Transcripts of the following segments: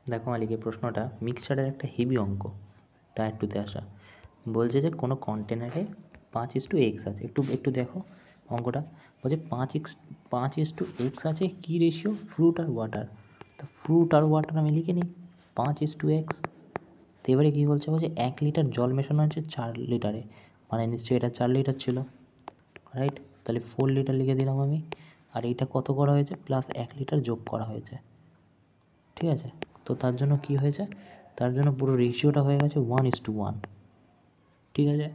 দেখো মালিকের প্রশ্নটা মিক্সচারের একটা হেভি অঙ্ক, টায়ার টুতে আসা। বলছে যে কোনো কন্টেনারে 5:x আছে। একটু একটু দেখো অঙ্কটা। বলছে 5:x আছে, কী রেশিও? ফ্রুট আর ওয়াটার। তো ফ্রুট আর ওয়াটার আমি লিখে নিই 5:x। তো এবারে কী বলছে? বলছে 1 লিটার জল মেশানো হচ্ছে 4 লিটারে, মানে নিশ্চয়ই এটা 4 লিটার ছিল, রাইট? তাহলে 4 লিটার লিখে দিলাম আমি। আর এইটা কত করা হয়েছে? প্লাস 1 লিটার যোগ করা হয়েছে, ঠিক আছে? তো তার জন্য কি হয়েছে? তার জন্য পুরো রেশিওটা হয়ে গেছে 1:1, ঠিক আছে?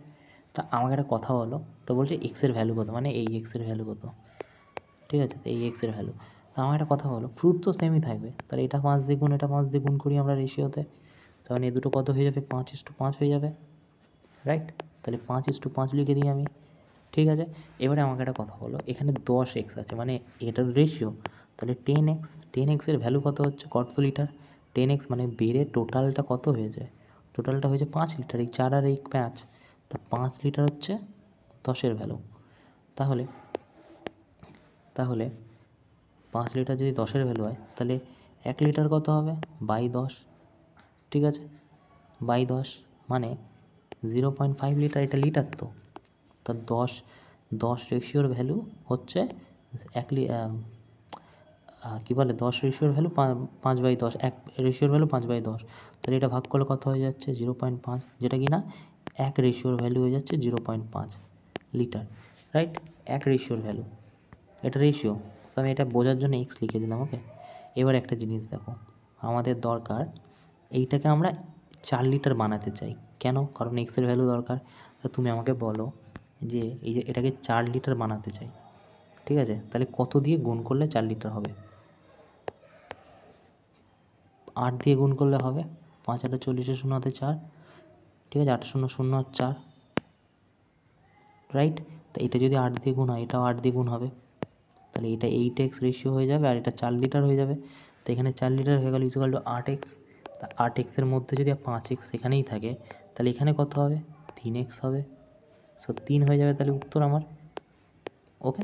তা আমাকে একটা কথা বলো, তো বলছে এক্সের ভ্যালু কত, মানে এই এক্সের ভ্যালু কত, ঠিক আছে? তো এই এক্সের ভ্যালু। তা আমার একটা কথা বলো, ফ্রুট তো সেমই থাকবে, তাহলে এটা 5 দিয়ে গুণ, এটা 5 দিয়ে গুণ করি আমরা রেশিওতে, তখন এই দুটো কত হয়ে যাবে? 5:5 হয়ে যাবে, রাইট? তাহলে 5:5 লিখে দিই আমি, ঠিক আছে? এবারে আমাকে একটা কথা বলো, এখানে 10x আছে, মানে এটার রেশিও, তাহলে 10x এর ভ্যালু কত হচ্ছে? কত লিটার? 10x মানে বেড়ে টোটালটা কত হয়েছে? টোটালটা হয়েছে 5 লিটার। এই 4 আর এই 5, তা 5 লিটার হচ্ছে 10-এর ভ্যালু। তাহলে তাহলে 5 লিটার যদি 10-এর ভ্যালু হয়, তাহলে 1 লিটার কত হবে? বাই 10, ঠিক আছে? বাই 10 মানে 0.5 লিটার, এটা লিটার তো। তা 10 রেশিওর ভ্যালু হচ্ছে কী বলে, 10 রেশিওর ভ্যালু 5/10, 1 রেশিওর ভ্যালু 5/10। তাহলে এটা ভাগ করলে কত হয়ে যাচ্ছে? 0.5, যেটা কি না 1 রেশিওর ভ্যালু হয়ে যাচ্ছে 0.5 লিটার, রাইট? 1 রেশিওর ভ্যালু, এটা রেশিও। তো আমি এটা বোঝার জন্য এক্স লিখে দিলাম, ওকে? এবার একটা জিনিস দেখো, আমাদের দরকার এইটাকে আমরা 4 লিটার বানাতে চাই। কেন? কারণ এক্সের ভ্যালু দরকার। তা তুমি আমাকে বলো যে এই যে এটাকে 4 লিটার বানাতে চাই, ঠিক আছে? তাহলে কত দিয়ে গুণ করলে 4 লিটার হবে? 8 দিয়ে গুণ করলে হবে। 5 8 40, 0 হাতে 4, ঠিক আছে? 8 0 0 আর 4, রাইট? তা এটা যদি 8 দিয়ে গুণ হয়, এটাও 8 দিয়ে গুণ হবে, তাহলে এটা 8x রেশিও হয়ে যাবে, আর এটা 4 লিটার হয়ে যাবে। তো এখানে 4 লিটার হয়ে গেল ইকুয়াল টু 8x। তা 8xের মধ্যে যদি 5x এখানেই থাকে, তাহলে এখানে কত হবে? 3x হবে। সো 3 হয়ে যাবে তাহলে উত্তর আমার, ওকে?